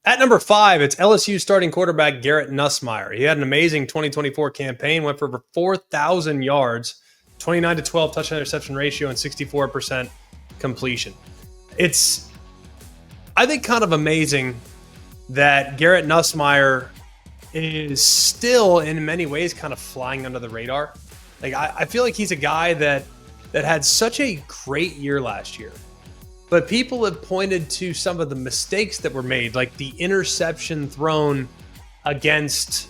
At number 5, it's LSU starting quarterback Garrett Nussmeier. He had an amazing 2024 campaign, went for over 4,000 yards, 29-12 touchdown interception ratio, and 64% completion. It's, I think, kind of amazing that Garrett Nussmeier is still, in many ways, kind of flying under the radar. Like I feel like he's a guy that had such a great year last year. But people have pointed to some of the mistakes that were made, like the interception thrown against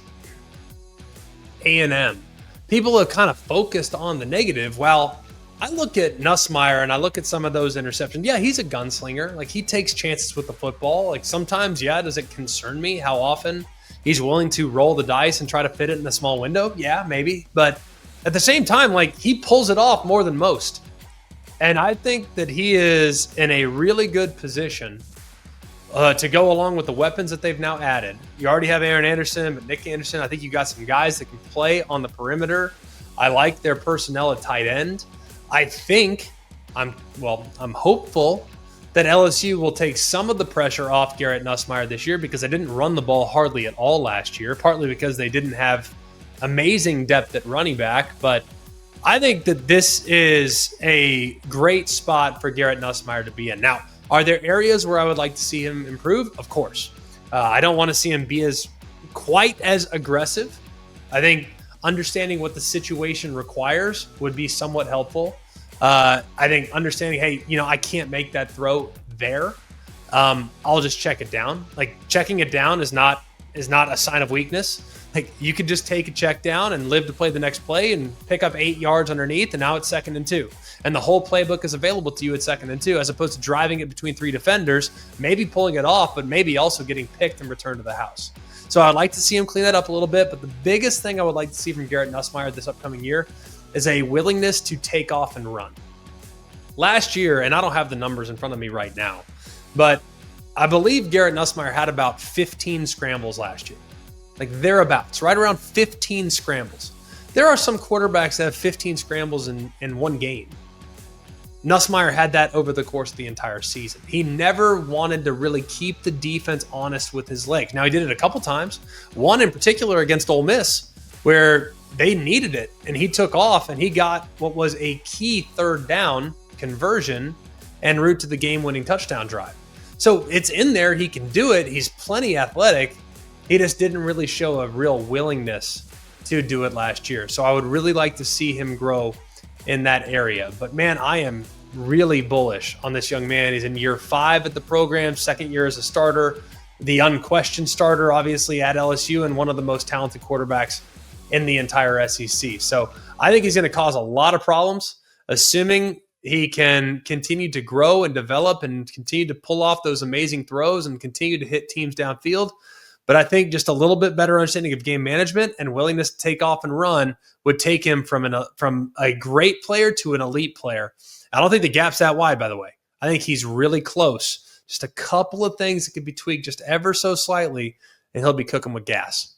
A&M. People have kind of focused on the negative. While I look at Nussmeier and I look at some of those interceptions, yeah, he's a gunslinger. Like, he takes chances with the football. Like, sometimes, yeah, does it concern me how often he's willing to roll the dice and try to fit it in a small window? Yeah, maybe. But at the same time, like, he pulls it off more than most. And I think that he is in a really good position to go along with the weapons that they've now added. You already have Aaron Anderson, but Nick Anderson, I think you got some guys that can play on the perimeter. I like their personnel at tight end. I think, I'm hopeful that LSU will take some of the pressure off Garrett Nussmeier this year, because they didn't run the ball hardly at all last year, partly because they didn't have amazing depth at running back. But I think that this is a great spot for Garrett Nussmeier to be in. Now, are there areas where I would like to see him improve? Of course. I don't want to see him be quite as aggressive. I think understanding what the situation requires would be somewhat helpful. I think understanding, hey, I can't make that throw there. I'll just check it down. Like, checking it down is not a sign of weakness. Like, you could just take a check down and live to play the next play and pick up 8 yards underneath, and now it's 2nd and 2. And the whole playbook is available to you at 2nd and 2, as opposed to driving it between 3 defenders, maybe pulling it off, but maybe also getting picked and returned to the house. So I'd like to see him clean that up a little bit. But the biggest thing I would like to see from Garrett Nussmeier this upcoming year is a willingness to take off and run. Last year, and I don't have the numbers in front of me right now, but I believe Garrett Nussmeier had about 15 scrambles last year. Like, thereabouts, right around 15 scrambles. There are some quarterbacks that have 15 scrambles in one game. Nussmeier had that over the course of the entire season. He never wanted to really keep the defense honest with his legs. Now, he did it a couple times. One in particular against Ole Miss, where they needed it, and he took off, and he got what was a key 3rd down conversion en route to the game-winning touchdown drive. So it's in there. He can do it. He's plenty athletic. He just didn't really show a real willingness to do it last year. So I would really like to see him grow in that area. But man, I am really bullish on this young man. He's in year 5 at the program, 2nd year as a starter, the unquestioned starter, obviously, at LSU, and one of the most talented quarterbacks in the entire SEC. So I think he's going to cause a lot of problems, assuming he can continue to grow and develop and continue to pull off those amazing throws and continue to hit teams downfield. But I think just a little bit better understanding of game management and willingness to take off and run would take him from a great player to an elite player. I don't think the gap's that wide, by the way. I think he's really close. Just a couple of things that could be tweaked just ever so slightly, and he'll be cooking with gas.